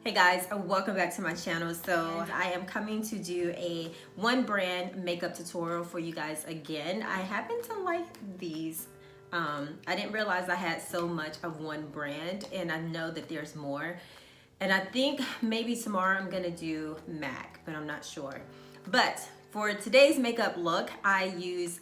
Hey guys, welcome back to my channel. So I am coming to do a one brand makeup tutorial for you guys again. I happen to like these. I didn't realize I had so much of one brand, and I know that there's more. And I think maybe tomorrow I'm gonna do MAC, but I'm not sure. But for today's makeup look, I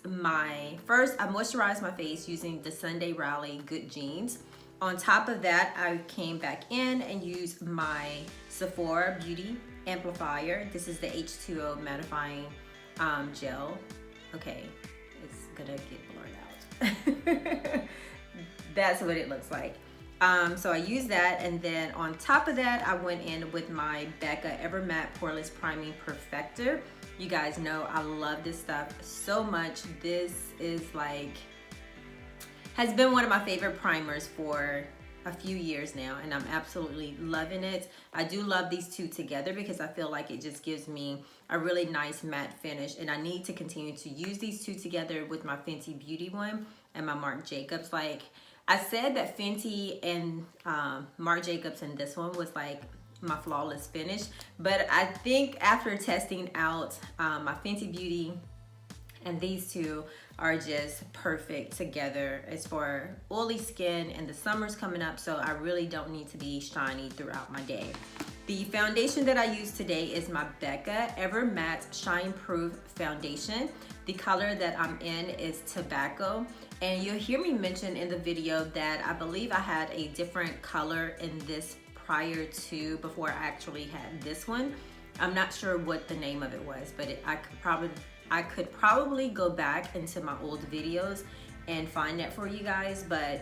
moisturized my face using the Sunday Rally Good Jeans. On top of that, I came back in and used my Sephora Beauty Amplifier. This is the H2O mattifying gel. Okay, it's gonna get blurred out. That's what it looks like. So I used that, and then on top of that, I went in with my Becca Ever Matte Poreless Priming Perfector. You guys know I love this stuff so much. This is has been one of my favorite primers for a few years now, and I'm absolutely loving it. I do love these two together because I feel like it just gives me a really nice matte finish, and I need to continue to use these two together with my Fenty Beauty one and my Marc Jacobs. Like I said that Fenty and Marc Jacobs and this one was like my flawless finish, but I think after testing out my Fenty Beauty and these two are just perfect together as for oily skin, and the summer's coming up, so I really don't need to be shiny throughout my day. The foundation that I use today is my Becca Ever Matte Shine Proof Foundation. The color that I'm in is Tobacco, and you'll hear me mention in the video that I believe I had a different color in this before I actually had this one. I'm not sure what the name of it was, but I could probably go back into my old videos and find that for you guys, but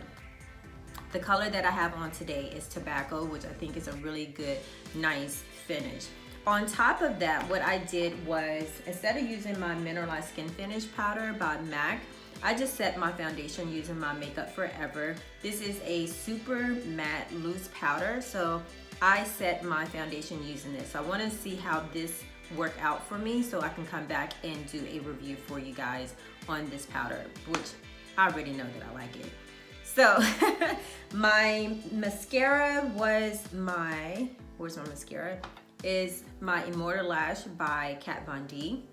the color that I have on today is Tobacco, which I think is a really good, nice finish. On top of that, what I did was, instead of using my Mineralized Skin Finish Powder by MAC, I just set my foundation using my Makeup Forever. This is a super matte loose powder, so I set my foundation using this. So I want to see how this work out for me, so I can come back and do a review for you guys on this powder, which I already know that I like it. So my mascara was where's my mascara? Is my Immortal Lash by Kat Von D,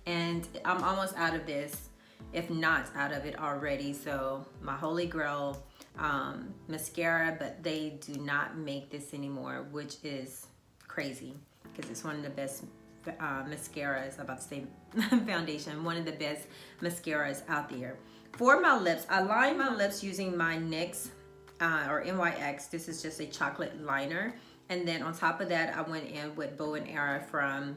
and I'm almost out of this, if not out of it already. So my Holy Grail mascara, but they do not make this anymore, which is crazy because it's one of the best mascaras, I'm about to say foundation, one of the best mascaras out there. For my lips, I line my lips using my NYX or NYX. This is just a chocolate liner. And then on top of that, I went in with Bow and Arrow from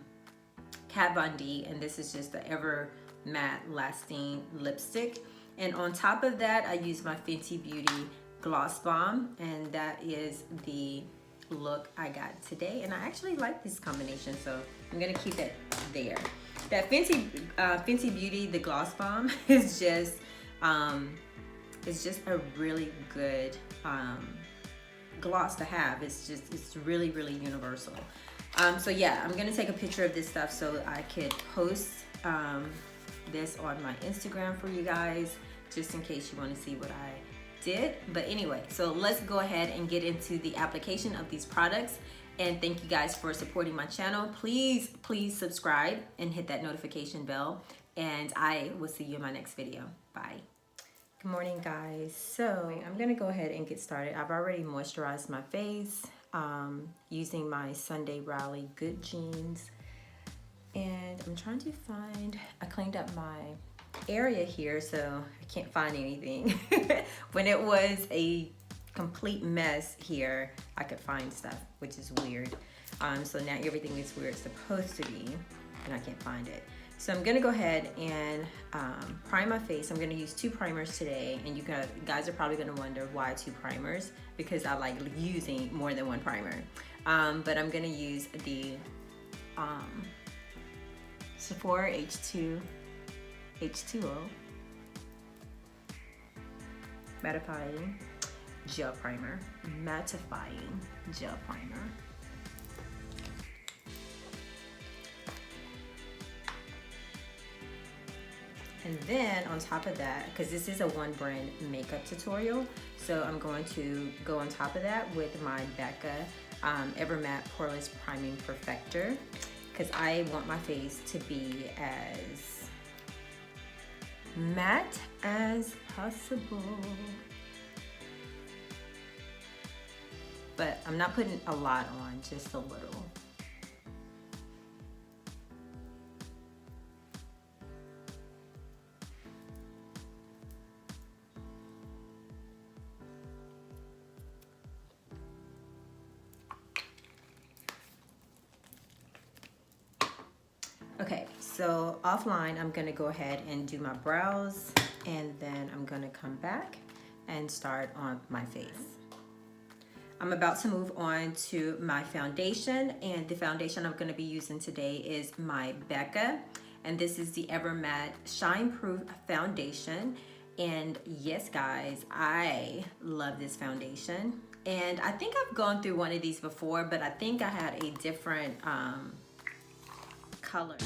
Kat Von D, and this is just the Ever Matte Lasting Lipstick. And on top of that, I use my Fenty Beauty Gloss Bomb, and that is the look I got today. And I actually like this combination, so I'm gonna keep it there. That Fenty Beauty, the Gloss Bomb, is just a really good gloss to have. It's really, really universal. So yeah, I'm gonna take a picture of this stuff so I could post this on my Instagram for you guys, just in case you want to see what I did. But anyway, so let's go ahead and get into the application of these products. And thank you guys for supporting my channel. Please subscribe and hit that notification bell, and I will see you in my next video. Bye. Good morning, guys. So I'm gonna go ahead and get started. I've already moisturized my face using my Sunday Rally Good Jeans, and I'm trying to find, I cleaned up my area here, so I can't find anything. When it was a complete mess here, I could find stuff, which is weird. So now everything is where it's supposed to be, and I can't find it. So I'm gonna go ahead and prime my face. I'm gonna use two primers today, and you guys are probably gonna wonder why two primers, because I like using more than one primer. But I'm gonna use the Sephora H2O mattifying gel primer. And then on top of that, because this is a one brand makeup tutorial, so I'm going to go on top of that with my Becca Ever Matte Poreless Priming Perfector, because I want my face to be as matte as possible. But I'm not putting a lot on, just a little. Okay, so offline, I'm gonna go ahead and do my brows, and then I'm gonna come back and start on my face. I'm about to move on to my foundation, and the foundation I'm gonna be using today is my Becca, and this is the Ever Matte Shine Proof Foundation. And yes, guys, I love this foundation. And I think I've gone through one of these before, but I think I had a different color.